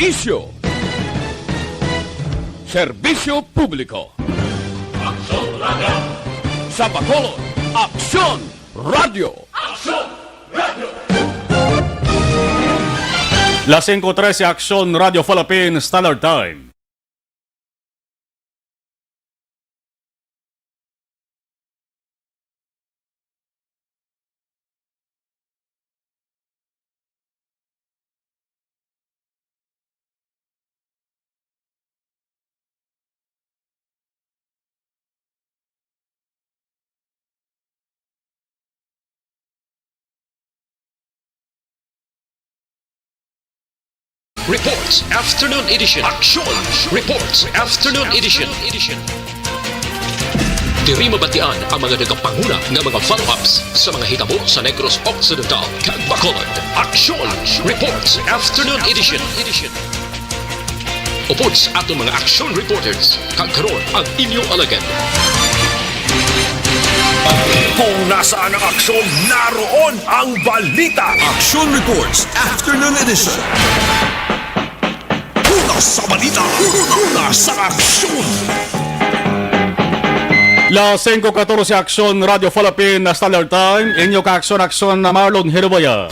Isyo. Serbisyo publiko. Aksyon Radio! Sa Bacolod, Aksyon Radio. Aksyon Radio! Las 5:13 Aksyon Radio Philippines Standard Time. Reports Afternoon Edition. Action Reports Afternoon Edition. Diri mabatian ang mga nagapanguna ng mga follow-ups sa mga hitabo sa Negros Occidental kag Bacolod. Action Reports Afternoon Edition. Upod sa atong mga action reporters kag karon ang inyong alagad. Kung nasaan ang aksyon, naroon ang balita. Action Reports Afternoon Edition. Una sa balita, una sa aksyon. Las 5:14 Aksyon Radio Philippines Standard Time. Inyo ka-aksyon na Marlon Hirubaya.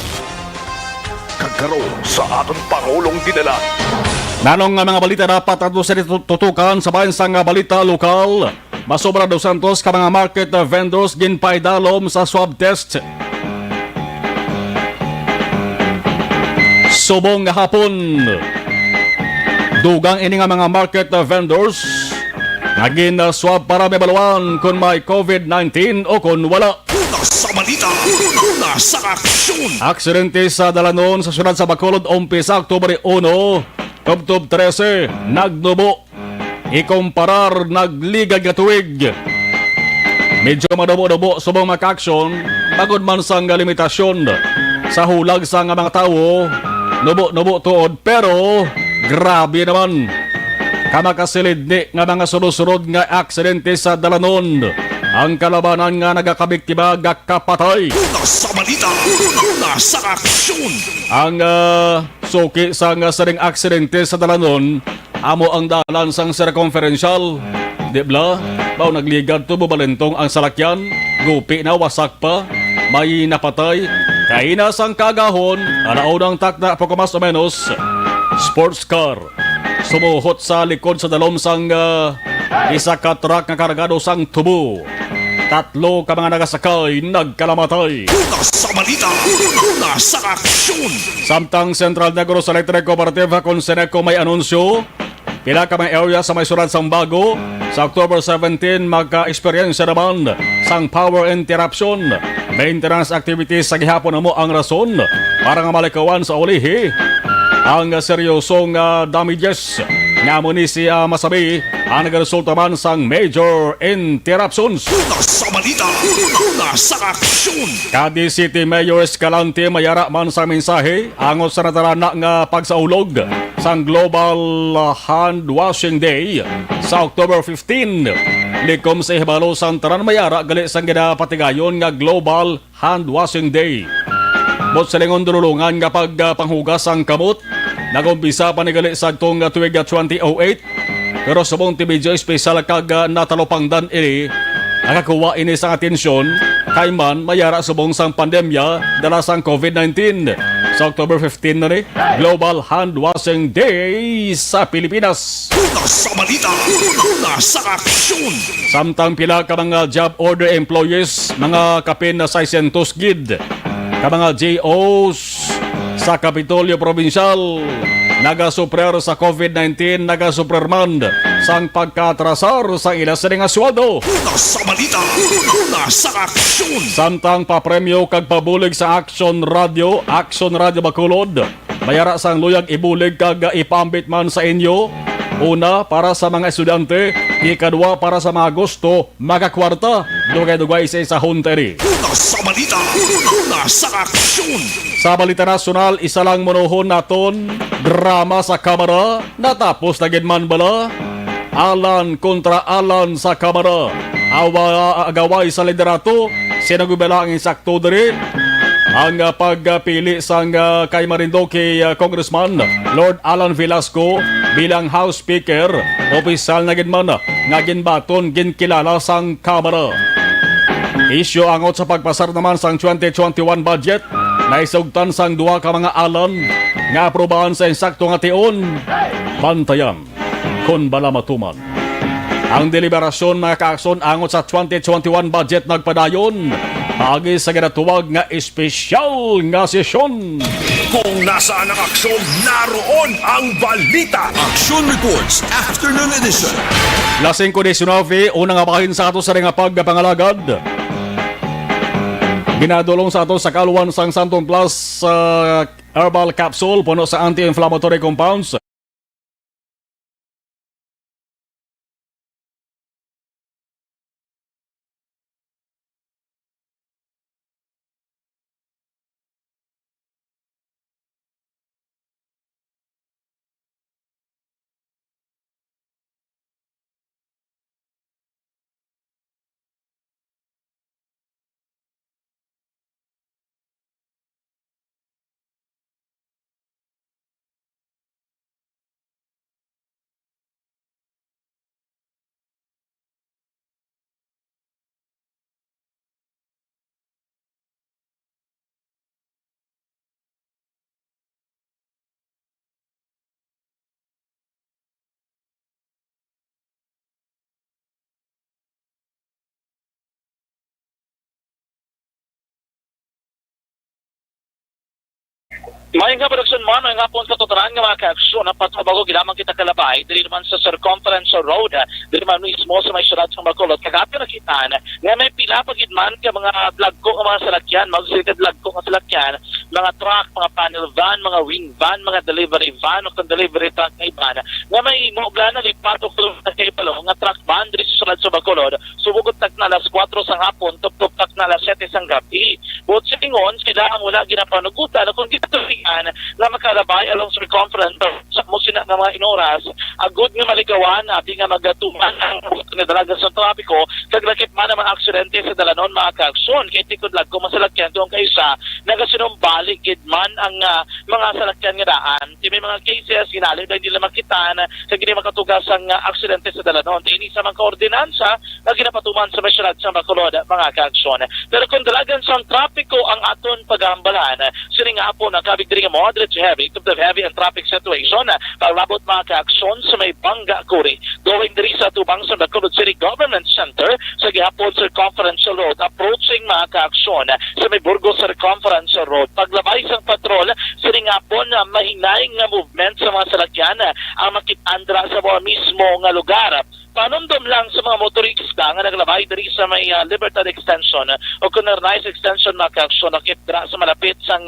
Kagkaroon sa atong Pangulong dinala. Nanong nga mga balita dapat ato sa tutukan sa bayan sa nga balita lokal. Masobra 200 ka mga market vendors ginpaidalom sa swab test. Subong nga hapon. Dugang ini nga mga market vendors naging swab para may baluan kung may COVID-19 o kung wala. Una sa balita, una sa aksyon. Aksidente sa Dalanon sa syudad sa Bacolod umpisa Oktubre 1, tubtob 13, nagnubo. Ikumparar nagligag nga tuwig. Medyo madubo-dubo subong maka-aksyon bagod man sang limitasyon sa hulag sa nga mga tao. Nubo-nubo tuod pero grabe naman. Kamakasilid nga mga sunod-sunod nga aksidente sa Dalanon. Ang kalabanan nga nagakabiktima gakapatay. Una sa balita, una sa aksyon. Ang suki sa nga saring aksidente sa Dalanon amo ang dalan sang circumferential. Di bla? Bao nagligad to bubalentong ang salakyan. Gupi na wasak pa. May napatay. Kaina sang kagahon. Alaunang takna po mas o menos. Sports car. Sumuhot sa likod sa dalom sang isa ka truck nga kargado sang tubo. Tatlo ka mga nagasakay nagkalamatay. Una sa balita, una sa aksyon. Samtang Central Negros Electric Cooperative kung Seneco may anunsyo. Pila ka may area sa may surad sang bago. Sa October 17, magka-experience naman sang power interruption. Maintenance activities sa gihapon na mo ang rason para nga malikawan sa ulihi. Ang seryosong damages nga mo ni siya masabi ang nagresulta man sang major interruptions. Una sa balita, una sa aksyon. Cadiz City Mayor Escalante mayara man sa mensahe angot sa natarana nga pagsaulog sang Global Hand Washing Day sa October 15. Likom sa ihibalo sang taran mayara gali sang ginapatigayon nga Global Hand Washing Day. Bot sa lingon dululungan nga pagpanghugas ang kamot, nagumpisa pa ni gali sa itong tuwig 2008. Pero sa mong TBJ special kag natalopangdan ini, nakakuha ini sa atensyon kay man mayara subong sang pandemya dala sang COVID-19. Sa October 15 na ni, Global Hand Washing Day sa Pilipinas. Una sa balita, una sa aksyon. Samtang pila ka mga job order employees, mga kapin na 600 gid, ka mga JOs sa Kapitolyo Provincial, nagasuprer sa COVID-19, nagasuprer man sang pagkatrasar sa ila sa nga sweldo. Una sa balita, una sa aksyon. Samtang papremyo kag pabulig sa Action Radio Bacolod, mayara sang luyag ibulig kag ipambit man sa inyo. Una, para sa mga estudyante, ikadwa para sa mga gusto makakwarta. Dugay-dugay sa hunteri. Una sa balita, una sa aksyon. Sa balita nasyonal, isa lang monohon naton drama sa kamera. Natapos na man bala. Alan kontra Alan sa kamera. Agaway sa liderato. Sinagubela ang insakto diri. ang pagpili sang kay Marinduque Congressman Lord Alan Velasco bilang House Speaker. Opisyal na gid man nga ginbaton ginkilala sang Kamara. Isyo angot sa pagpasar naman sang 2021 budget na isugtan sang duha ka mga alan nga aprobahan sa insakto nga tion. Bantayan kun bala matuman. Ang deliberasyon mga kaakson angot sa 2021 budget nagpadayon agi sa ginatuwag nga espesyal nga sesyon. Kung nasaan ang aksyon, naroon ang balita. Action Reports Afternoon Edition. Lasing ko 19, unang apahin sa ato sa ring pagpangalagad. Ginadulong sa ato sa kaluan sang Santon Plus herbal capsule puno sa anti-inflammatory compounds. Mayang nga production mo, mayang nga po sa tuturan nga mga ka-aksyon na patabago ginamang kita kalabay, dili naman sa Circumference Road, dili naman mismo sa may syudad sa Bacolod. Kagabi nakitaan nga may pila pagidman ka mga lagko nga mga salakyan, magsilikad lagko nga salakyan, mga truck, mga panel van, mga wing van, mga delivery van, o delivery truck nga iban, nga may imuogla na lipatok na kay palo, nga truck van, dili sa syudad sa Bacolod, subugot tak na alas 4 sa hapon, tup-tup tak na alas 7 sa gabi. But singon, sila ang wala ginapanugutan, kung dito nga makalabay along circumference sa musina nga mga inoras agud nga maligawan ati nga magatuman ang nadalaga sa trapiko kag lakip man ang mga aksidente sa dalanon mga kaaksyon kay tikod lag ko masalakyan doon kaysa nagasinumbalik gid man ang mga salakyan nga daan di may mga cases ginali dahil nila makitaan kag hindi makatugas ang aksidente sa dalanon ini sa mga koordinansa na ginapatuman sa mesyonad sa Bacolod mga kaaksyon pero kung dalagan sa trapiko ang aton pagambalan sining nga po nakabig diri nga moderate to heavy, to the heavy and traffic situation paglabot mga kaaksyon sa may Bangga Kuri going diri sa tubang sa Bacolod City Government Center sa gihapon Circumference Road approaching mga kaaksyon sa may Burgos Circumference Road paglabay sang patrol sining nga po na mahinaing nga movement sa mga salakyan ang makit-andra sa mga mismo nga lugar. Panumdum lang sa mga motorista nga naglabay diri sa may Libertad Extension o Nice Extension mga kaaksyon nakitdra sa malapit sang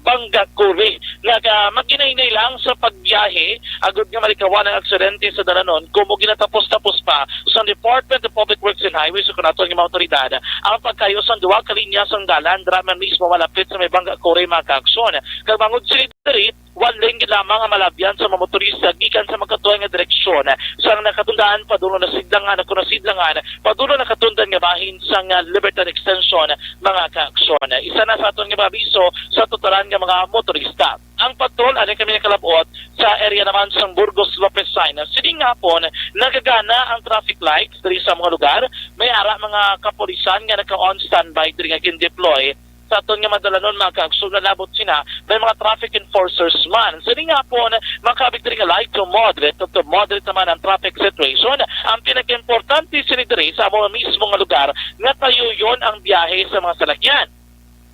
Bangga Kuri nga maginainay lang sa pagbiyahe agud nga malikawan ang aksidente sa dalanon kung mo ginatapos-tapos pa sa Department of Public Works and Highways o kunaton nga mga otoridad ang pagkayos ang duwa ka linya sang dalan dra man mismo malapit sa may Bangga Kuri mga kaaksyon kag mangud sila diri one lane gid lamang ang malabyan sa mga motorista gikan sa magkatuwang nga direksyon sang nakatundaan padulo na sidlangan padulo nakatundan nga bahin sang Libertad Extension mga kaaksyon isa na sa aton nga mabiso sa tuturan nga mga motorista ang patrol ani kami nakalabot sa area naman sa Burgos Lopez Saina sining hapon nagagana ang traffic lights diri sa mga lugar may ara mga kapulisan nga naka-on standby diri nga gin-deploy sa aton nga madalanon mga kaaksyon nalabot sina may mga traffic enforcers man sining hapon makabig diri nga light to moderate naman ang traffic situation ang pinaka-importante sini diri sa mga mismo nga lugar nga tayo yon ang biyahe sa mga salakyan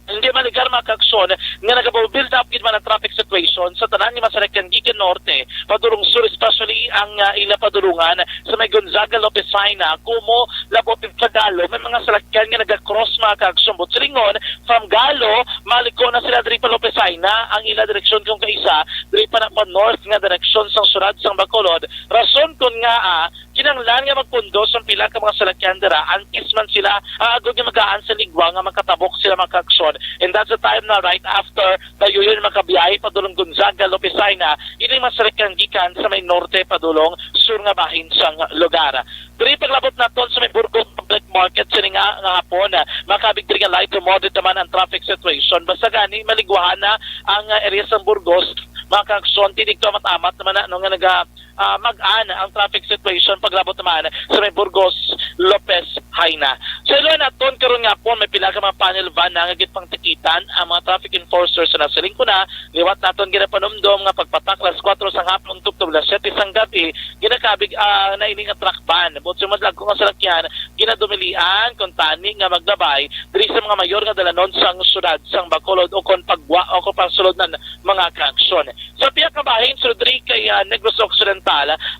hindi maligar mga kaaksyon nga nag-build up gid man ang traffic situation sa tanan nga masalakyan gikan norte padulong sur especially ang ila padulungan sa may Gonzaga Lopez Saina kumo labot sa Galo may mga salakyan nga naga-cross mga kaaksyon but silingon from Galo maliko na sila diri pa Lopez Saina ang ila direksyon kung kaisa diri pa na north nga direksyon sang surad sang Bacolod rason kun nga kinanglan nga magpundos ang pila ka mga salakyan dira antis man sila agud nga magaan sa ligwa nga makatabok sila mga kaaksyon and that's the time na right after tayo yun makabiyahe padulong Gonzaga Lopez Saina ini masalakyan gikan sa may norte padulong sur nga bahin sang lugar diri paglabot naton sa may Burgos Public market sini nga hapon makabig diri nga light to moderate naman ang traffic situation basta gani maligwahan na ang area sa Burgos mga kaaksyon tinig to matamat naman na nga naga mag-an ang traffic situation paglabot naman sa may Burgos Lopez Haina. So ilo naton karon nga po may pila ka mga panel van na gagit pang tikitan ang mga traffic enforcers na siling ko na liwat naton ginapanumdom nga pagpatak las 4 sang hapon tugtog las 7 sang gabi ginakabig na ini nga truck ban but sumadlag ko nga salakyan ginadumilian kung tani nga maglabay diri sa mga mayor nga dalanon sang syudad sang Bacolod o kon pagwa o kon pagsulod ng mga kaaksyon. Sa piyak ka bahin sulod diri kay Negros Occidental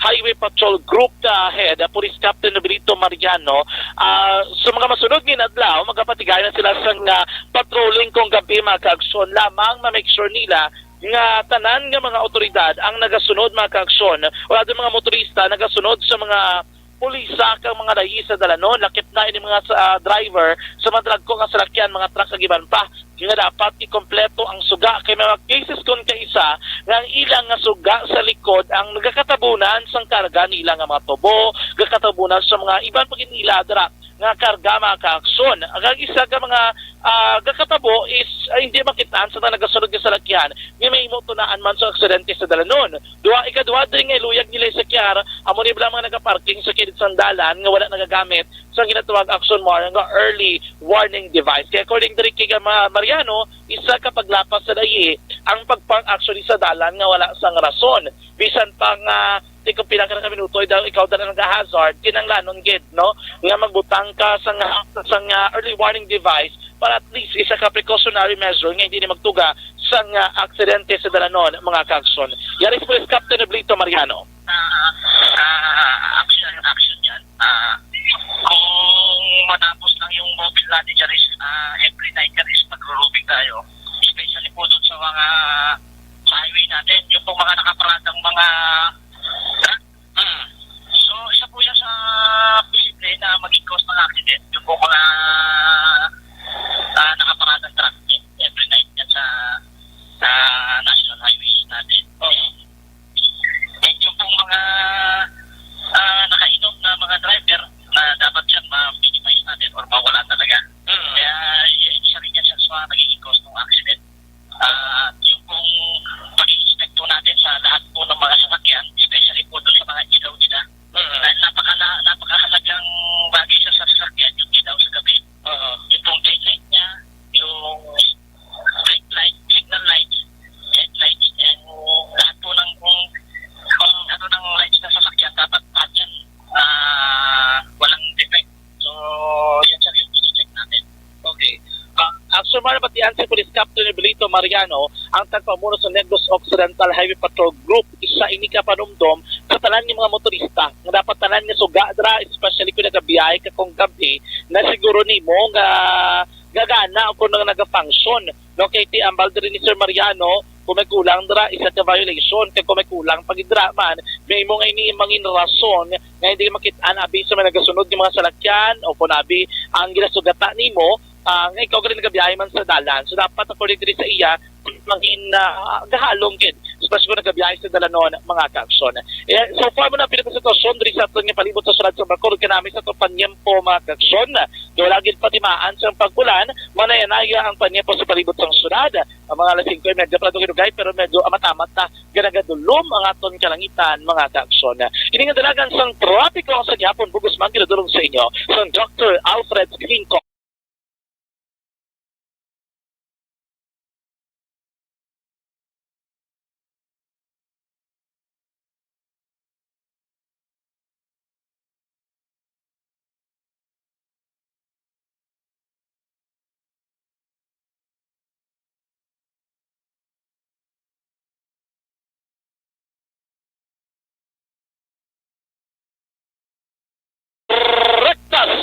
Highway Patrol Group Head Police Captain Nobilito Mariano sa mga masunod nga adlaw magapatigayon na sila sang patrolling kung gabi mga kaaksyon lamang ma-make sure nila nga tanan nga mga otoridad ang nagasunod mga kaaksyon wala din mga motorista nagasunod sa mga pulisa kang mga lahi sa dalanon lakip na ini mga driver sa madrag ko nga salakyan mga truck kagiban pa nga dapat ikompleto ang suga kay mga cases kon kaisa nga ang ilang nga suga sa likod ang nagakatabunan sang karga nila nga mga tubo gakatabunan sa mga iban pagin-ila dira nga karga mga kaaksyon ang isa ka mga gakatabo is hindi makitaan sa nagasunod nga salakyan nga may imutunaan man sa aksidente sa dalanon ikadua din nga iluyag nila sa kyar amo ni mga nagaparking sa kilid sandalan nga wala nagagamit sa ginatawag action mo nga early warning device kaya according to Ricky Mariano isa kapag lapas sa dayi ang pagpang actually sa dalan nga wala sang rason bisan pang kung pila ka na minuto daw ikaw dala nga hazard kinanglanon gid no nga magbutang ka sa early warning device para at least isa ka precautionary measure nga hindi ni magtuga sa aksidente sa dalanon mga kaaksyon. Yaris Police Captain Nobilito Mariano. Action yan. Kung matapos lang yung mobile natin Yaris, every night Yaris magro-roaming tayo. Especially po doon sa mga highway natin, yung po mga nakaparadang mga so isa po yan sa posible na maging cause ng accident yung po mga nakaparadang truck every night yan sa national highways natin. And yung pong mga nakainom na mga driver na dapat yan ma-minimize natin or mawala talaga. Kaya isa rin yan sa nagiging cause ng accident. Yung pong pag-inspekto natin sa lahat po ng mga sasakyan, especially po doon sa mga ilaw nila. Napakahalagang bagay sa sasakyan yung ilaw sa gabi. Yung pong taillight niya, yung brake light, signal lights, headlights, and lahat po ng ng lights na sasakyan dapat lahat yan walang defect. So, yan siya yung i-check natin. Okay. Action man batian si Police Captain Nobilito Mariano ang tagpamuno sa Negros Occidental Highway Patrol Group isa ini ka panumdom sa tanan ng mga motorista nga dapat tanan nga suga dra especially kung nagabiyahe ka kung gabi na siguro nimo nga gagana kung nagafunction no kay ti ambal diri ni Sir Mariano kung may kulang dra isa ka violation kay kung may kulang pagidra man may mo nga ini mangin rason nga hindi makit-an abi sa mga nagasunod ng mga salakyan o kung abi ang ginasugata nimo nga ikaw ka rin nagabiyahe man sa dalan. So dapat according to sa iya, mangin gahalong kid. Especially kung nagabiyahe sa dalanon mga kaaksyon. So far mo na pinakasitwasyon diri sa aton nga palibot sa syudad sa Bacolod kanami sa panyempo mga kaaksyon. Kaya wala gid patimaan sa pag-ulan, manayanaya ang panyempo sa palibot sa syudad. Ang mga alas 5 medyo plado kinugay pero medyo amat-amat na ganagadulom ang aton kalangitan mga kaaksyon. Ini nga dalagan sang traffic lang sa gyapon bugos man ginadulong sa inyo sa Dr. Alfred Clinco.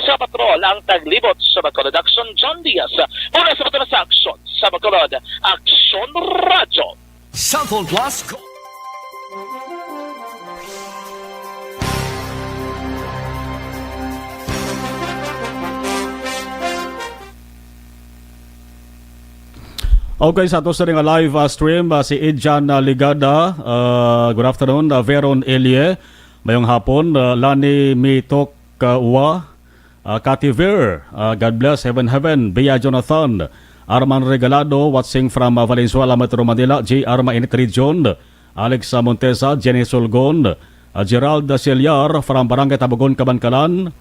Sa patrol ang taglibot sa Bacolod Action John Diaz mula sa Bacolod sa Action sa Bacolod Action Radio Cellphone Plus. Okay, sa ato sa ring live stream si Edjan Ligada. Good afternoon, Veron Elie. Mayong hapon, Lani Mitok Uwa. Cathy Ver, God bless, Heaven, Bea Jonathan, Arman Regalado, watching from Valenzuela, Metro Manila, J. Arma Init Region, Alex Montesa, Jenny Solgon, Gerald Celiar from Barangay Tabagon, Kabankalan,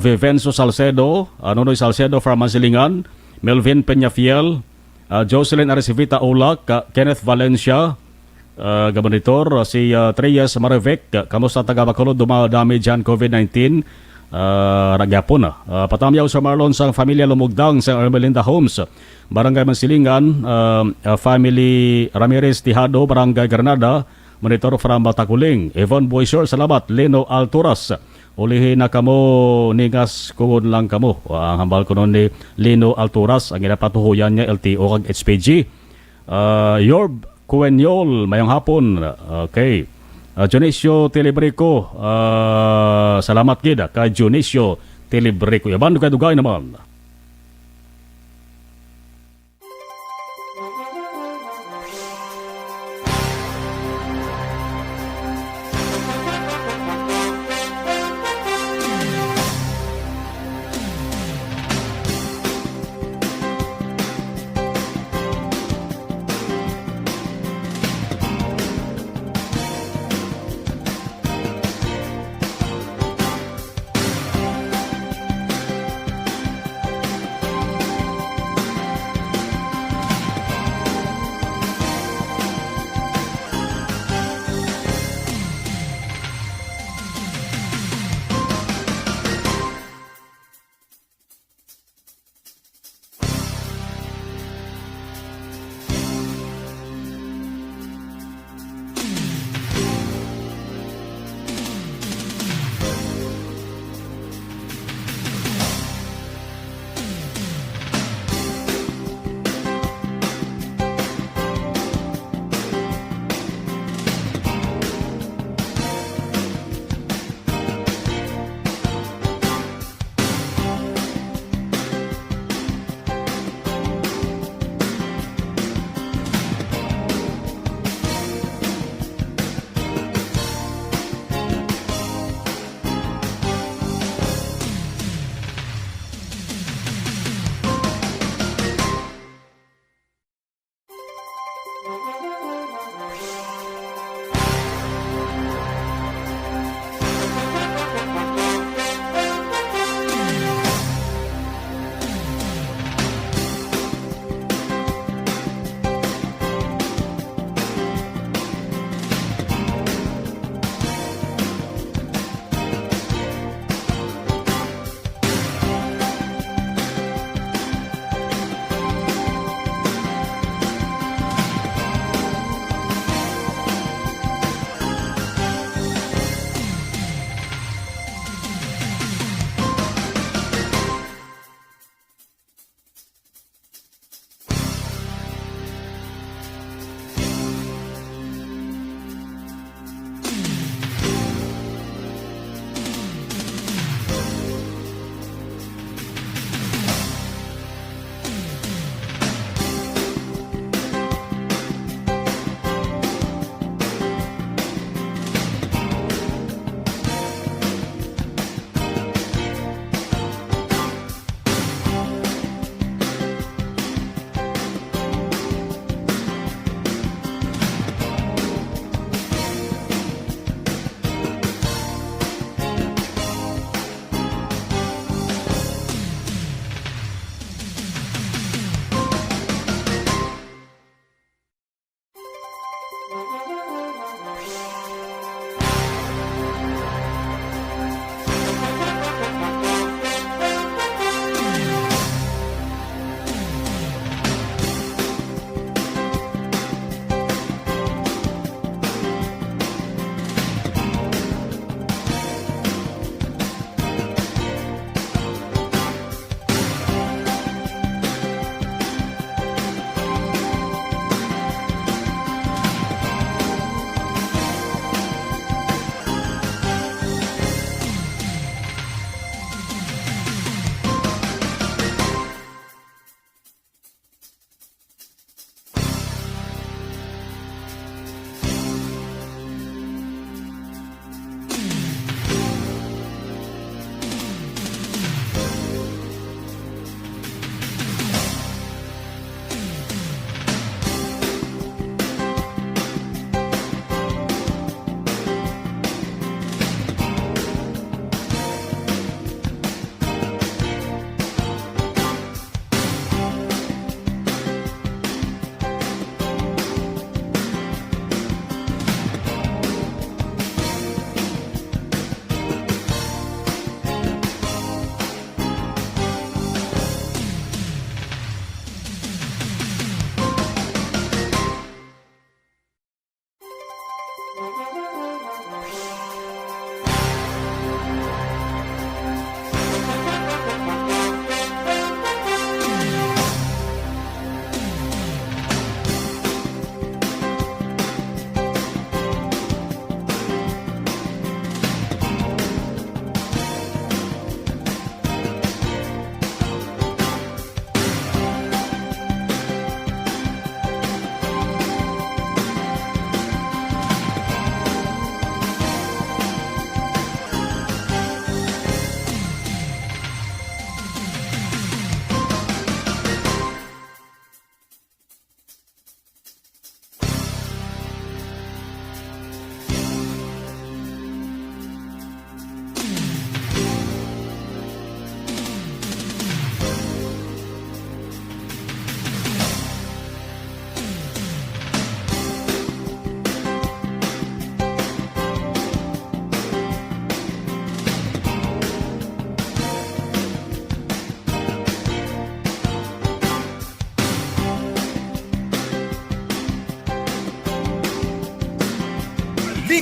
Vivenzo Salcedo, Nonoy Salcedo from Masilingan, Melvin Peñafiel, Jocelyn Aresivita Ulak, Kenneth Valencia, Gabanitor, si Treyes Marevec, kamusta taga Bacolod, dumadami dyan COVID-19, Ragyapon na. Patamyaw sa Marlon sa Familia Lumugdang sa Ermelinda Homes, Barangay Mansilingan, Family Ramirez Tijado, Barangay Granada, Monitor from Takuling, Yvonne Boyshore, salamat, Leno Alturas, ulihin na kamo, ningas kuhon lang kamo. Ang hambal ko noon ni Leno Alturas, ang inapatuhuyan niya LTO kag HPG. Yorb Cuenyol, mayang hapon. Okay. Dionisio Telebrico, salamat gida kay Dionisio Telebrico. Yaban kay dugay naman.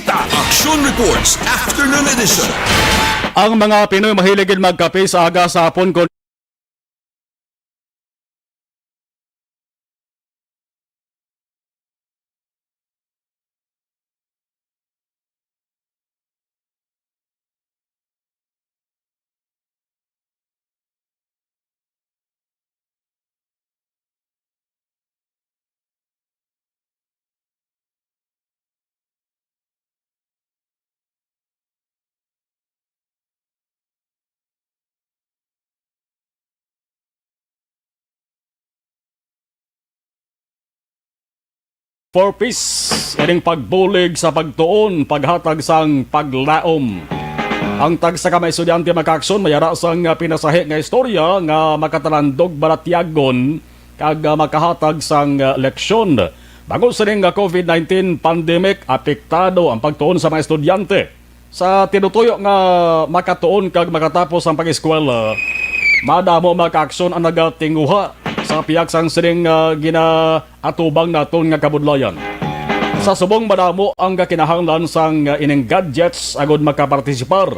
Balita. Action Reports Afternoon Edition. Ang mga Pinoy mahiligin magkape sa aga sa hapon kon four-piece, ining pagbulig sa pagtuon, paghatag sang paglaom. Ang tag sa kamay estudyante makakson mayara sang pinasahi nga istorya nga makatalandog balatyagon kag makahatag sang leksyon. Bago sa ning COVID-19 pandemic, apektado ang pagtuon sa mga estudyante. Sa tinutuyo nga makatuon kag makatapos ang pag-eskwela, madamo makakson ang nagatinguha sa piyak sang sining ginaatubang naton nga kabudlayan. Sa subong madamo ang kinahanglan sang ining gadgets agud makapartisipar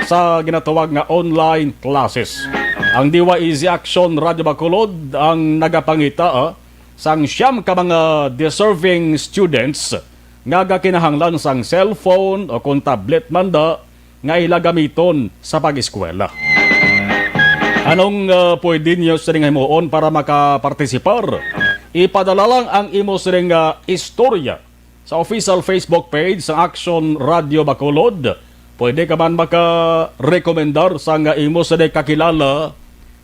sa ginatawag nga online classes. Ang Diwa Easy Action Radio Bacolod ang nagapangita sang siyam ka mga deserving students nga kinahanglan sang cellphone o kung tablet man da nga ilagamiton sa pag-eskwela. Anong pwede niyo sa ring himuon para makapartisipar? Ipadala lang ang imo sa ring istorya sa official Facebook page sa Action Radio Bacolod. Pwede ka man maka-rekomendar sa nga imo sa ring kakilala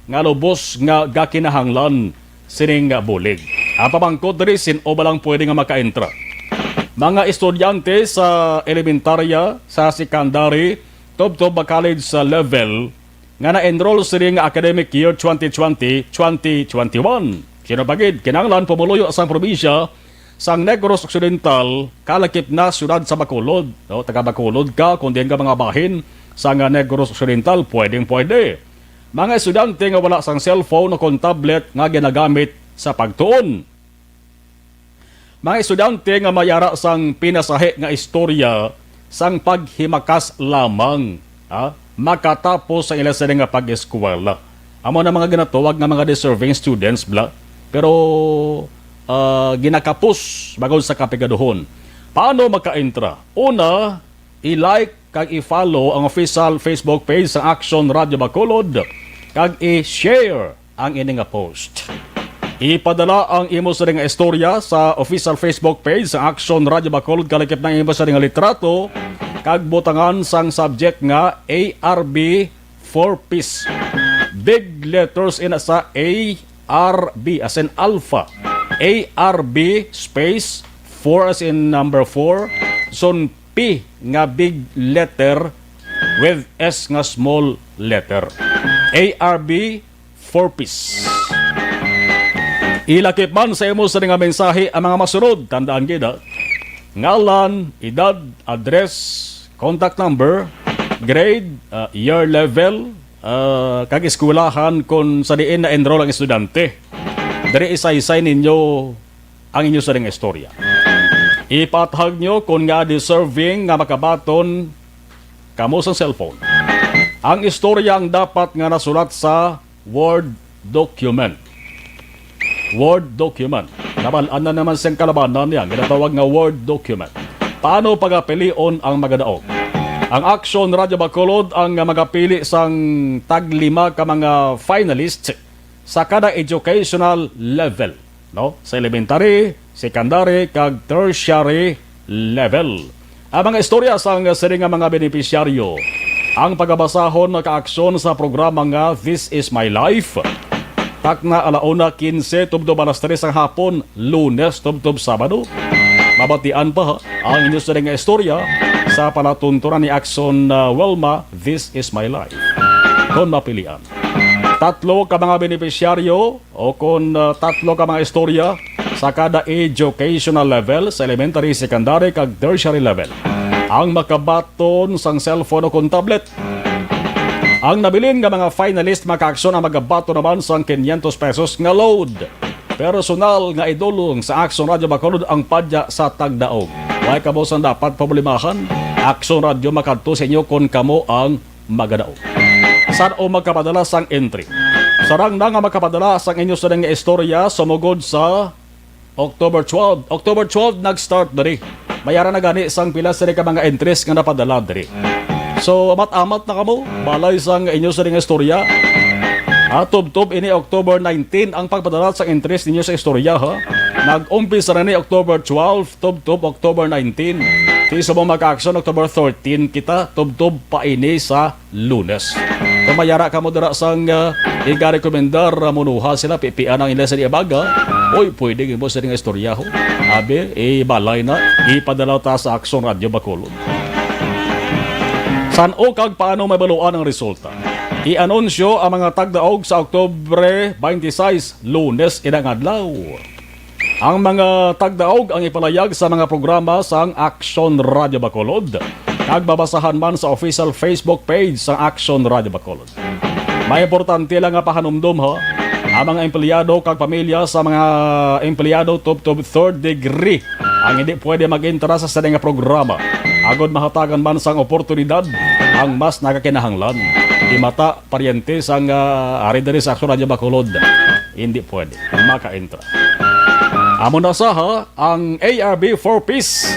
nga lubos nga gakinahanglan sining bulig. Apamangkot diri sin o balang pwede nga maka-entra. Mga estudyante sa elementarya, sa secondary, top college sa level nga na-enroll sa ring academic year 2020-2021. Kinabagid, kinanglan pumuluyo sa probinsya sang Negros Occidental, kalakip na syudad sa Bacolod. No, taga Bacolod ka, kung diyan ka mga bahin sa Negros Occidental, pwede. Mga estudyante nga wala sang cellphone o kung tablet nga ginagamit sa pagtuon. Mga estudyante nga mayara sang pinasahi nga istorya sang paghimakas lamang. Makatapos sa ilang nga pag-eskwela. Amo na mga ginatawag nga mga deserving students bla, pero ginakapos bagod sa kapigaduhon. Paano maka-entra? Una, i-like kag i-follow ang official Facebook page sa Action Radio Bacolod kag i-share ang ining nga post. Ipadala ang imo sa nga istorya sa official Facebook page sa Action Radio Bacolod kalakip na imo sa nga litrato kag butangan sang subject nga ARB 4-piece. Big letters in sa ARB as in alpha. ARB space 4 as in number 4. Son P nga big letter with S nga small letter. ARB 4-piece. Ilakip man sa imo sa nga mensahe ang mga masunod. Tandaan gid ngalan, edad, address, contact number, grade, year level, kag eskwelahan kung sa diin na enroll ang estudyante. Dari isa-isay ninyo ang inyo sa ring istorya. Ipatahag nyo kung nga deserving nga makabaton kamo sa cellphone. Ang istorya ang dapat nga nasulat sa Word document. Word document. Nabalaan na naman siyang kalabanan niya. Ginatawag nga Word document. Paano pagapilion ang magadaog? Ang Action Radio Bacolod ang magapili sang tag-5 ka mga finalists sa kada educational level, no? Sa elementary, secondary, kag tertiary level. Ang mga istorya sang sining nga mga benepisyaryo ang pagabasahon na kaaksyon sa programa nga This Is My Life. Takna alauna 15 tubtob alas 3 ang hapon, Lunes tubtob Sabado. Mabatian pa ang inyong sining nga istorya sa palatuntunan ni Action Wilma This Is My Life. Kung mapilian. 3 ka mga benepisyaryo o kung 3 ka mga istorya sa kada educational level sa elementary, secondary, kag tertiary level. Ang makabaton sang cellphone o kung tablet. Ang nabilin nga mga finalist maka-aksyon ang magabato naman sang 500 pesos nga load. Personal nga idulong sa Action Radio Bacolod ang padya sa tagdaog. Why kamo sang dapat problemahan? Action Radio makadto sa inyo kung kamo ang magadaog. Saan o magkapadala sang entry? Sarang na nga magkapadala sang inyo sa nga istorya sumugod sa October 12. October 12 nag-start diri. Bayaran na gani sang pila sa ka mga entries nga napadala diri. So amat-amat na kamo balay sang inyo sa nga istorya. Tub-tub ini October 19 ang pagpadala sa entries ninyo sa istorya ha. Nag-umpisa na ni October 12, tub-tub October 19. Sa mo mag-action October 13 kita tub-tub pa ini sa Lunes. Kung mayara ka mo dira sang iga-rekomendar munuha sila pipian ang ila sa ibaga. Oy, pwede mo sa nga istorya ho. Abi, balay na ipadala ta sa Action Radio Bacolod. San o kag paano mabaluan ang resulta? I-anunsyo ang mga tagdaog sa Oktubre 26, Lunes inang adlaw. Ang mga tagdaog ang ipalayag sa mga programa sang Action Radio Bacolod. Kag babasahan man sa official Facebook page sang Action Radio Bacolod. May importante lang nga pahanumdum ha. Ang mga empleyado kag pamilya sa mga empleyado tub-tub third degree ang hindi pwede mag-intera sa nga programa. Agod mahatagan man sang oportunidad ang mas nakakinahanglan. Di mata paryente sang ari diri sa Action Radio Bacolod. Hindi pwede maka-entra. Amon na saha ang ARB 4-piece.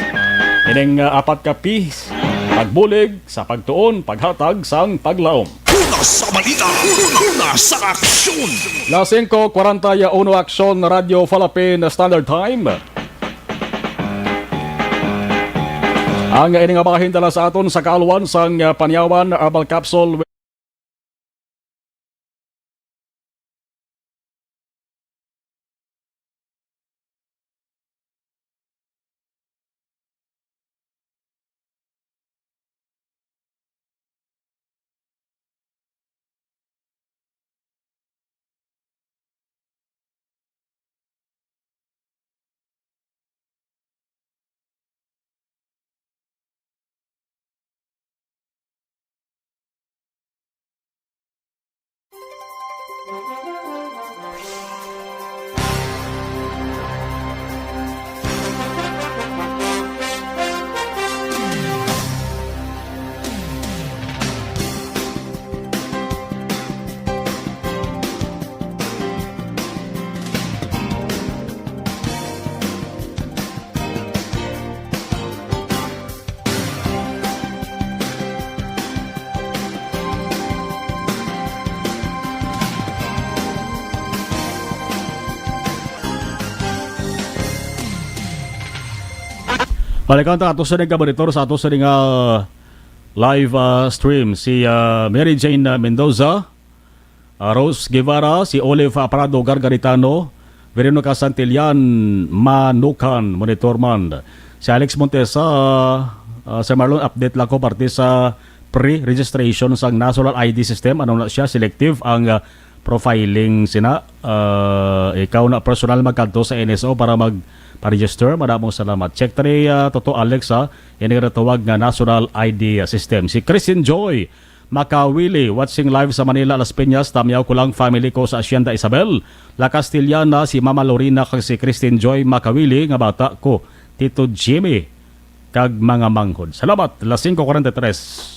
Ining 4 ka piece. Pagbulig sa pagtuon, paghatag sang paglaom. Una sa balita, una sa aksyon. La 5:41 Action Radio Philippine Standard Time. Ang ining abahin dala sa aton sa kaalwan sang Panyawan Herbal Capsule. Balikan ta ato sa nga monitor sa ato sa nga live stream si Mary Jane Mendoza, Rose Guevara, si Olive Prado Gargaritano, Verino Casantillan Manukan monitorman, si Alex Montesa, si Marlon update lang ko parte sa pre-registration sa National ID System. Ano na siya, selective ang profiling sina. Ikaw na personal magkanto sa NSO para mag-register. Maraming salamat. Check tani Toto Alex ini ratawag nga National ID System. Si Christine Joy Makawili watching live sa Manila, Las Piñas. Tamyaw ko lang family ko sa Hacienda Isabel, La Castillana, si Mama Lorina kag si Christine Joy Makawili nga bata ko Tito Jimmy kag mga manghod. Salamat, las 5:43.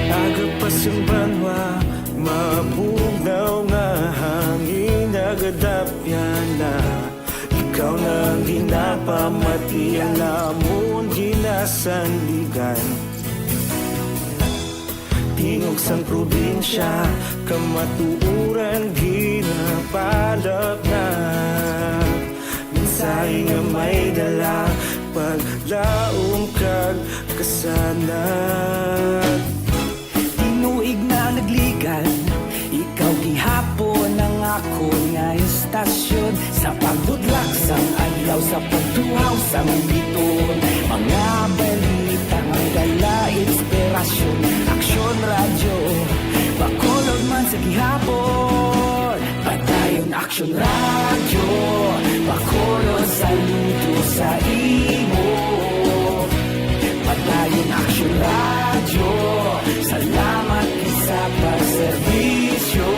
Agapasang banwa, mabugaw nga hangin nagadapyan na. Ikaw na ginapamatian namon ginasandigan. Tingog sang probinsya, kamatuuran ginapalap na. Minsay nga may dala, paglaom kag kasanat. Tinuig na nagligan, ikaw gihapon ang ako nga istasyon. Sa pagdudlak sang adlaw, sa pagduhaw sang biton. Mga balita nga dala inspirasyon. Aksyon radyo, bakolog man sa gihapon. Padayon aksyon radyo, bakolog saludo sa imo. Padayon aksyon radyo, salamat sa pagserbisyo.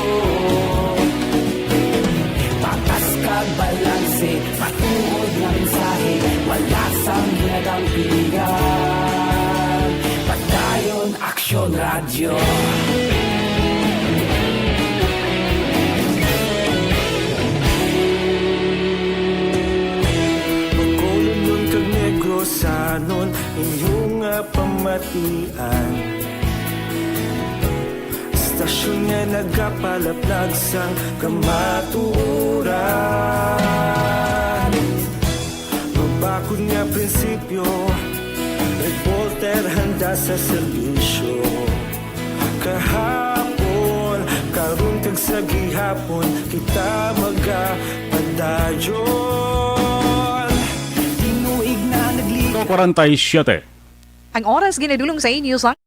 Patas kag balanse, patuod na mensahe, wala sang ginagang pilihan. Padayon aksyon radyo. Bacolod nun kag Negrosanon, inyong nga pamatian. Stasyon nga nagapalaplag sang kamaturan. Mabakod nga prinsipyo, reporter handa sa serbisyo. Kahapon, karun kag sa gihapon, kita magapadayon. Tinuig na nagligan. 47. Ang oras ginadulong sa inyo sa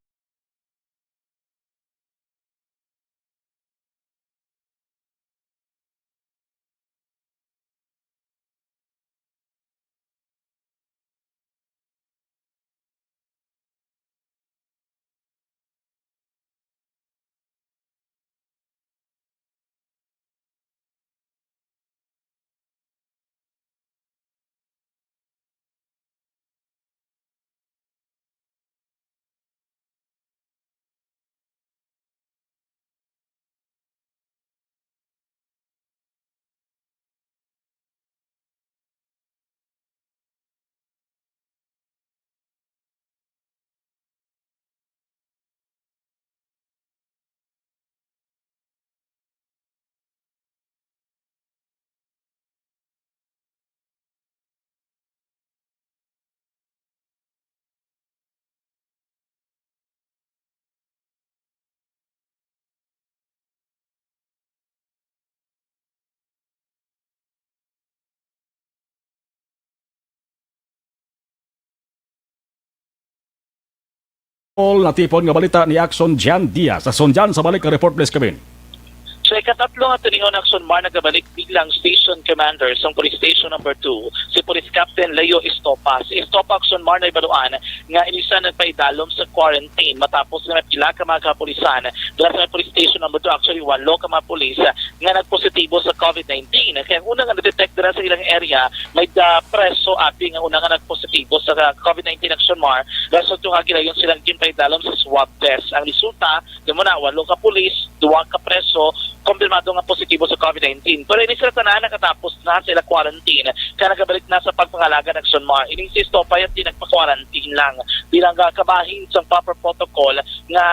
All natipon nga balita ni Action Jan Diaz. Sa Sonjan sa balik ka report please kami. So ikatatlo nga tunihon aksyon mar nagabalik bilang station commander sa police station number 2 si Police Captain Leo Estopa. Si Estopa aksyon mar na ibaluan nga ilisa nagpaidalom sa quarantine matapos na pila ka mga kapulisan dala sa police station number 2 actually walo ka mga pulis nga nagpositibo sa COVID-19. Kaya una nga na-detect dala sa ilang area may preso api nga una nga nagpositibo sa COVID-19 aksyon mar rason ito nga gilayon silang ginpaidalom sa swab test. Ang resulta, di mo na, walo ka pulis, 2 ka preso, kumpirmado nga positibo sa COVID-19. Pero ini sila tanan nakatapos na sila quarantine kaya nagabalik na sa pagpangalaga ng Action Mar. Ininsisto pa yan din nagpa-quarantine lang bilang kabahin sa proper protocol na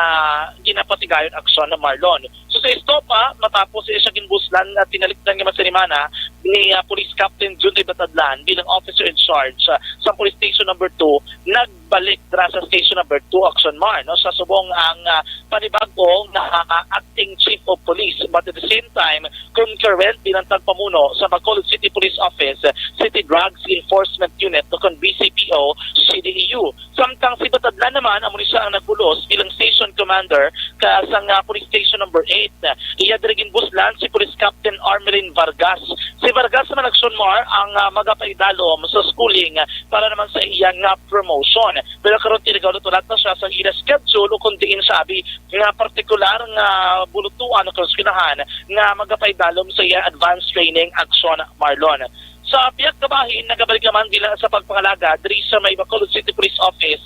ginapatigayon aksyon ng Marlon. So sa Estopa, matapos siya ginbuslan at tinalikdan nga masinimana ni Police Captain Junday Batadlan bilang officer in charge sa Police Station number 2, nagbalik dra sa Station number 2 Action Mar. No? Sa subong ang panibagong na acting chief of police but at the same time concurrent bilang tagpamuno sa Bacolod City Police Office City Drugs Enforcement Unit o kung BCPO CDEU. Samtang si Batadlan naman amo siya ang nagbulos bilang station commander sa Police Station number 8. Iya dirigin buslan si Police Captain Armelin Vargas. Si Vargas naman Action Mar ang magapaidalom sa schooling para naman sa iyang promotion. Pero karon tinagaw tulat na siya sa iyang schedule o kung diin sabi nga partikular nga bulutuan o kaskinahan nga magapaidalom sa iyang advanced training Action Marlon. Sa Piat Kabahin, nagabalik naman bilang sa pagpangalaga diri sa may Bacolod City Police Office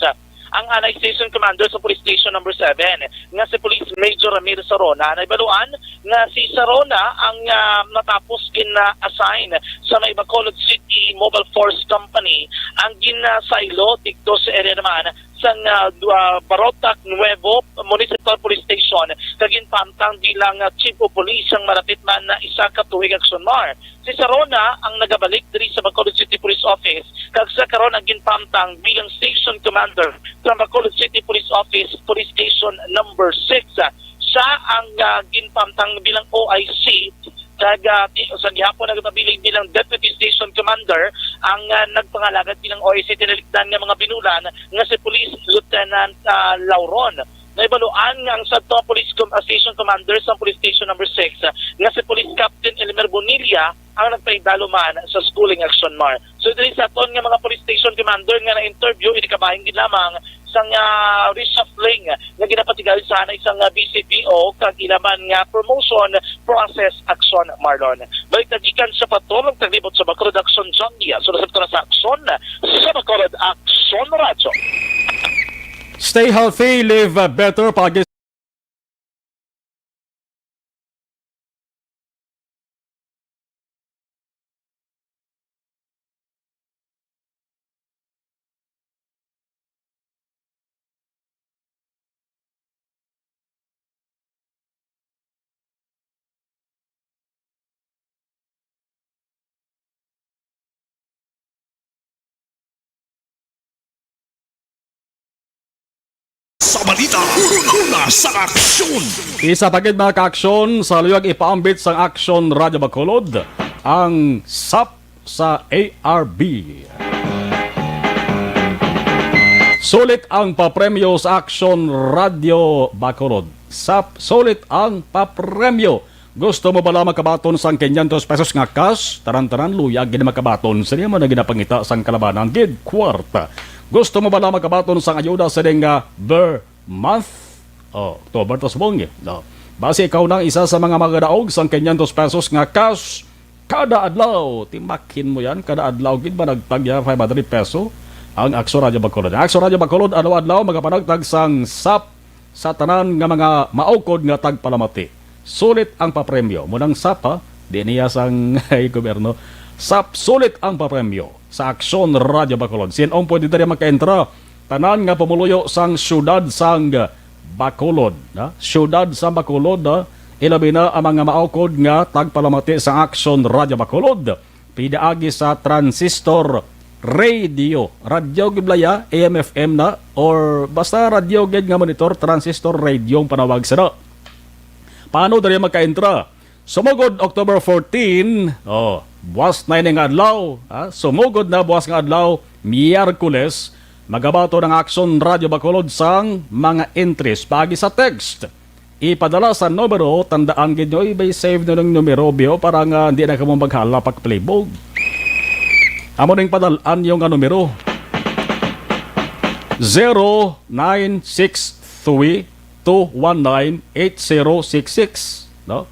ang Anay Station Commander sa Police Station number 7 nga si Police Major Ramirez Sarona. Naibaluan nga si Sarona ang natapos gina-assign sa may Bacolod City Mobile Force Company ang ginasaylo dito sa area naman sa Barotac Nuevo Municipal Police Station kagin pamtang bilang Chief of Police ang malapit man na isa ka tuig Action Mar. Si Sarona ang nagabalik diri sa Bacolod City Police Office kag sa karon ang ginpamtang bilang Station Commander sa Bacolod City Police Office Police Station number 6. Siya ang ginpamtang bilang OIC kag sa gihapon nagpabiling bilang Deputy Station Commander ang nagpangalagat bilang OIC tinalikdan nga mga binulan nga si Police Lieutenant Lauron. Naibaluan nga ang Sadto Police Station Commander sa Police Station number 6 nga si Police Captain Elmer Bonilla ang nagpaidalo man sa schooling Action Mar. So dili sa aton nga mga Police Station Commander nga na-interview inikabahin gid lamang sang reshuffling nga ginapatigayon sana isang BCPO kag ilaman nga promotion process Action Marlon. Balik na gikan sa patulong taglibot sa Bacolod Action John Dia. So nasabto na sa Action sa Bacolod Action Radio. Stay healthy, live better. Pagi Sa balita, una sa aksyon. isa pagid mga ka-aksyon sa luyag ipaambit sang Action Radio Bacolod ang SAP sa ARB. Sulit ang papremyo sa Action Radio Bacolod. SAP, sulit ang papremyo. Gusto mo bala makabaton sang 500 pesos nga cash? Taran-taran luyag gina makabaton. Sa mo na ginapangita sang kalabanan gid kwarta. Gusto mo bala makabaton sang ayuda sa nga per month? October to subong. No. Base ikaw nang isa sa mga magadaog sang 500 pesos nga cash kada adlaw. Timakin mo yan kada adlaw gid ba nagtagya 500 peso ang Action Radio Bacolod. Action Radio Bacolod adlaw magapanagtag sang SAP sa tanan nga mga maukod nga tagpalamati. Sulit ang papremyo. Munang SAP di niya sang gobyerno. SAP sulit ang papremyo sa Action Radio Bacolod. Sinong pwede tayo maka-entra? Tanan nga pumuluyo sang syudad sang Bacolod. Syudad sang Bacolod. Ilabi na ang mga maukod nga tagpalamati sa Action Radio Bacolod. Pidaagi sa transistor radio. Radio giblaya, AM/FM na or basta radio gid nga monitor, transistor radio ang panawag sa. Paano tayo maka-entra? Sumugod October 14, buwas na nga adlaw, sumugod na buwas nga adlaw, Miyerkules, magabato ng Action Radio Bacolod sang mga entries pagi sa text. Ipadala sa numero, tandaan gid nyo, ibay save na ng numero bio para nga hindi na kamo maghala pag-playbog. Amo ning padalaan yung numero 0963-219-8066, no?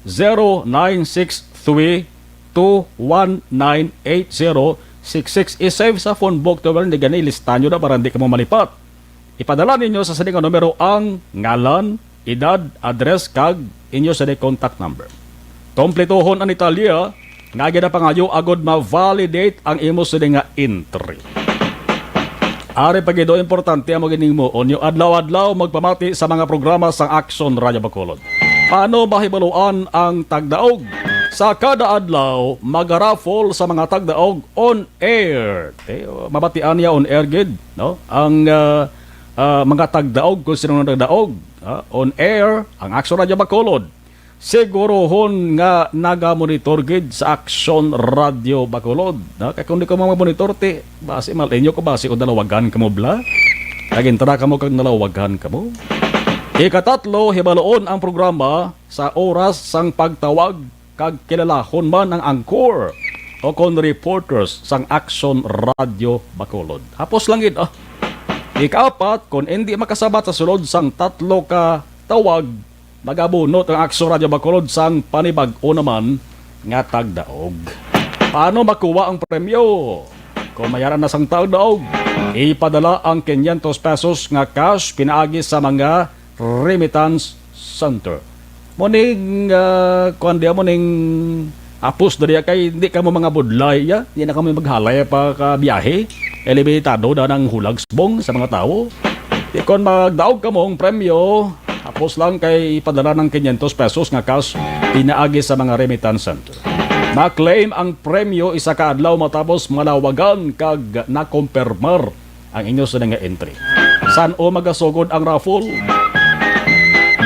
0963-219-8066. I-save sa phone book to well, hindi gani listahan nyo na para hindi ka mo malipat. Ipadala ninyo sa saling numero ang ngalan, edad, address, kag inyo sa contact number. Kompletohon ang Italia, nga gina pangayo agod ma-validate ang imo sa nga entry. Ari pagido importante ang magining mo onyo adlaw-adlaw magpamati sa mga programa sa Action Radio Bacolod. Paano mahibaluan ang tagdaog? Sa kada adlaw, mag-raffle sa mga tagdaog on air. Mabatian niya on air gid, no? Ang mga tagdaog kung sino nang tagdaog, on air ang Action Radio Bacolod. Sigurohon nga naga-monitor gid sa Action Radio Bacolod. Kaya kung di ko monitor ti, base malinyo ko base o dalawagan ka mo bla. Kagintra ka mo kag nalawagan ka mo. Ikatatlo, hibaloon ang programa sa oras sang pagtawag kag kilalahon man ang angkor o kon reporters sang Action Radio Bacolod. Hapos lang gid Ikapat, kung hindi makasabat sa sulod sang tatlo ka tawag, magabunot ang Action Radio Bacolod sang panibag-o naman nga tagdaog. Paano makuha ang premyo? Kung mayaran na sang tagdaog, ipadala ang 500 pesos nga cash pinaagi sa mga remittance center. Muning kuan dia muning apos dariya kay hindi ka mo mga budlay ya, hindi na kami maghalay pa ka biyahe. Elementado na ng hulagsbong sa mga tao. Kung magdaog ka mong premyo, tapos lang kay ipadala ng 500 pesos nga cash pinaagi sa mga remittance center. Na-claim ang premyo isa ka adlaw matapos malawagan kag nakompermar ang inyo sa nga entry. San o magasugod ang raffle?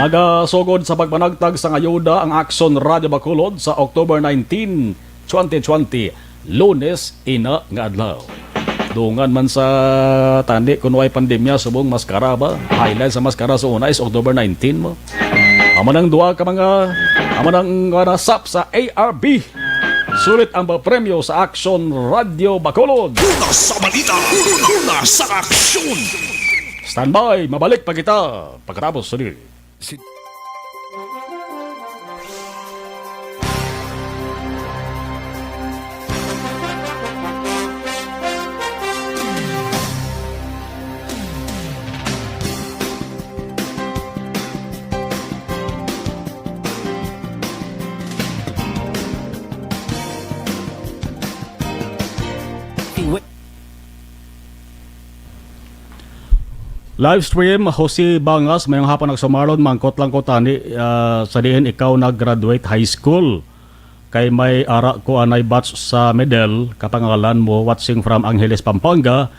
Magasugod sa pagpanagtag sa ngayuda ang Action Radio Bacolod sa October 19, 2020, Lunes ina nga adlaw. Dungan man sa tandi kung way pandemya subong maskara ba? Highlight sa maskara sa una is October 19 mo. Amanang duwa ka mga amanang nasap sa ARB. Sulit ang premyo sa Action Radio Bacolod. Una sa balita, una sa aksyon. Standby, mabalik pa kita pagkatapos sali. Live stream, Jose Bangas, mayong hapon nagsumarlon, mangkot lang ko tani, sa diin ikaw nag-graduate high school. Kay may ara ko anay batch sa medal, kapangalan mo, watching from Angeles, Pampanga.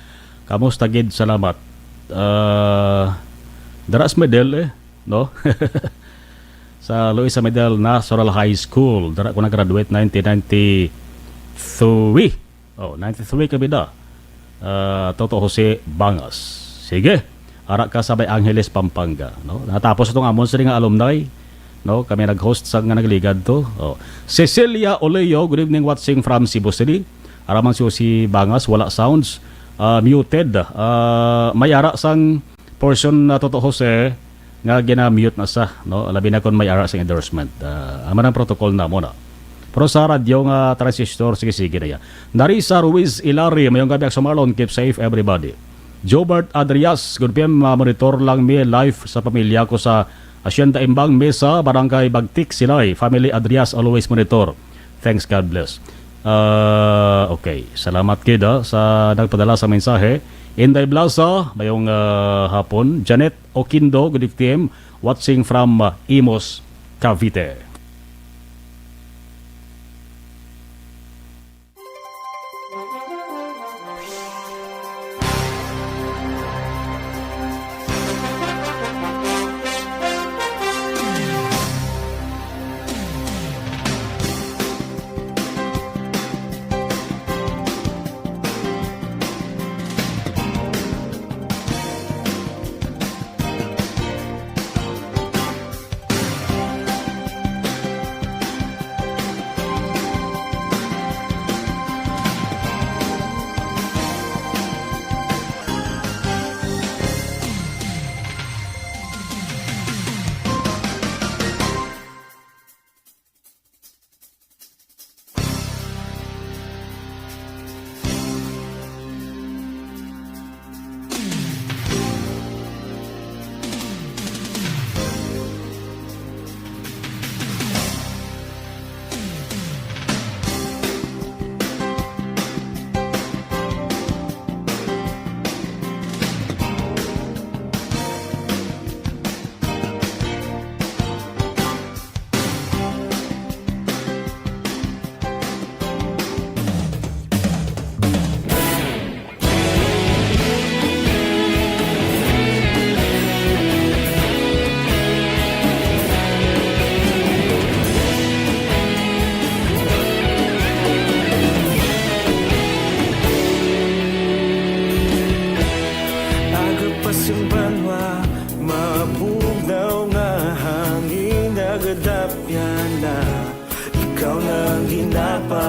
Kamusta gid, salamat. Daras medal no? Sa Luisa Medal National High School, dara ko nag-graduate 1993. 93 kabida. Toto Jose Bangas. Sige. Ara ka sa Bay Angeles, Pampanga, no? Natapos itong amon sa nga alumni, no? Kami nag-host sa nga nagligad to. Cecilia Oleo, good evening, watching from Cebu City. Araman si Bangas, wala sounds, muted. May ara sang portion na Toto Jose nga gina-mute na sa, no? Labi na kon may ara sang endorsement. Aman ang protocol na muna. Pero sa radyo nga transistor, sige na yan. Narisa Ruiz Ilari, mayong gabi ak sumarlon, keep safe everybody. Jobert Adrias, good PM, monitor lang mi live sa pamilya ko sa Hacienda Imbang Mesa, Barangay Bagtik, Silay. Family Adrias, always monitor. Thanks, God bless. Okay, salamat kida sa nagpadala sa mensahe. Inday Blaza, mayong hapon. Janet Okindo, good PM, watching from Imos, Cavite.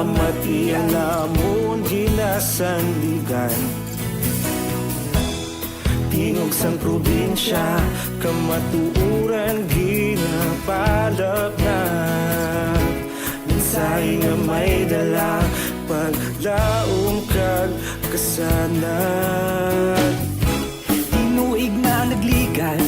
pamatian namon ginasandigan. Tingog sang probinsya, kamatuuran ginapalagnan. Minsay nga may dala, paglaom kag kasanad. Tinuig na nagligan,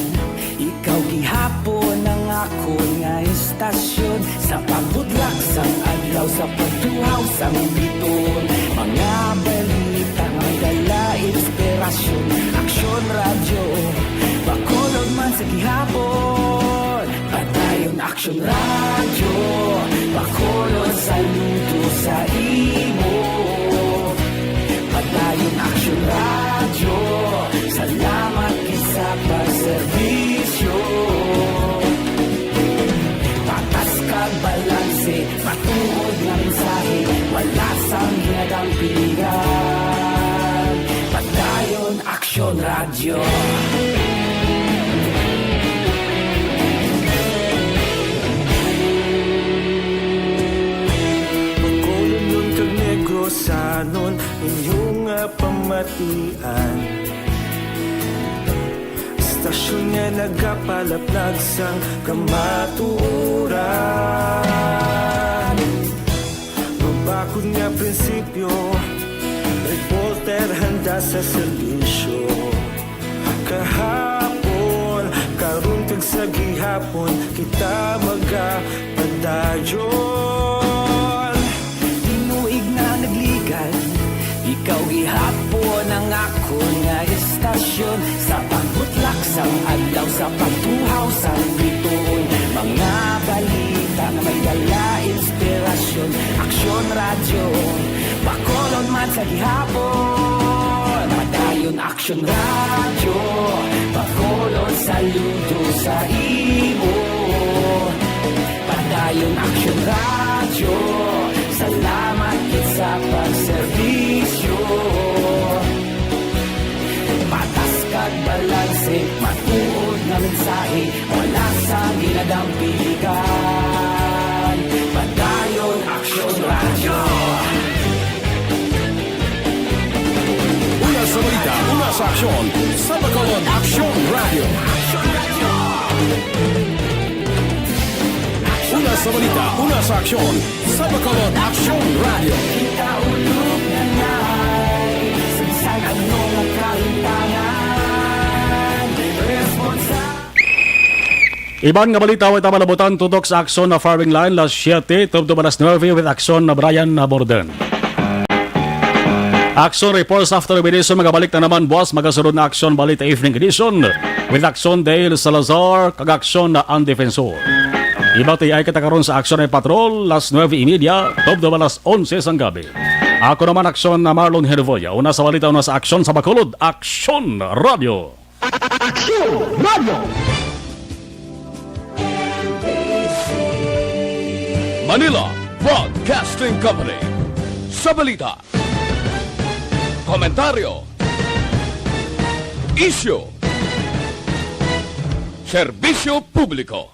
ikaw gihapon ang ako nga istasyon. Sa pagbudlak sang adlaw, sa pagtuhaw sang biton. Mga balita nga dala inspirasyon. Aksyon radyo, bakolod man sa gihapon. Padayon aksyon radyo, bakolod saludo sa imo. Padayon aksyon radyo, salamat sa pagserbisyo. Patas kag balanse, matuod nga mensahe, wala sang hinadang pilihan. Padayon aksyon radyo. Pagkulon nun kag Negrosanon, inyong nga pamatian. Stasyon nga nagapalaplag sang kamatuuran. Mabakod nga prinsipyo, reporter handa sa serbisyo. Kahapon, karon kag sa gihapon, kita magapadayon. Tinuig na nagligan, ikaw gihapon ang ako nga istasyon. Sa pagbutlak sang adlaw, sa pagtuhaw sang biton. Mga balita na may dala inspirasyon. Aksyon radyo, bakolod man sa gihapon. Padayon aksyon radyo, bakolod saludo sa imo. Padayon aksyon radyo, salamat kit sa pagserbisyo. Patas kag balanse, matuod nga mensahe, wala sa ginadang piligan. Padayon aksyon radyo. Una sa balita, una sa aksyon, sa Bacolod Aksyon Radio. Una sa balita, una sa aksyon, sa Bacolod Aksyon Radio. Kita ulog na na'y sagsag anong ang kahintangan. Responsa. Iban nga balita ay tamalabutan tutok sa aksyon na Farming Line las 7 tubto balas 9 with aksyon na Brian Borden. Aksyon reports after edition magabalik na naman buwas magasunod na aksyon balita evening edition with aksyon Dale Salazar kag aksyon na Undefensor. Iba ay katakaroon sa aksyon ay patrol las 9:30 tubto balas 11 sang gabi. Ako naman aksyon na Marlon Hervoya. Una sa balita, una sa aksyon sa Bacolod Aksyon Radio. Aksyon Radio! Manila Broadcasting Company. Sa balita, komentaryo, isyu, serbisyo publiko.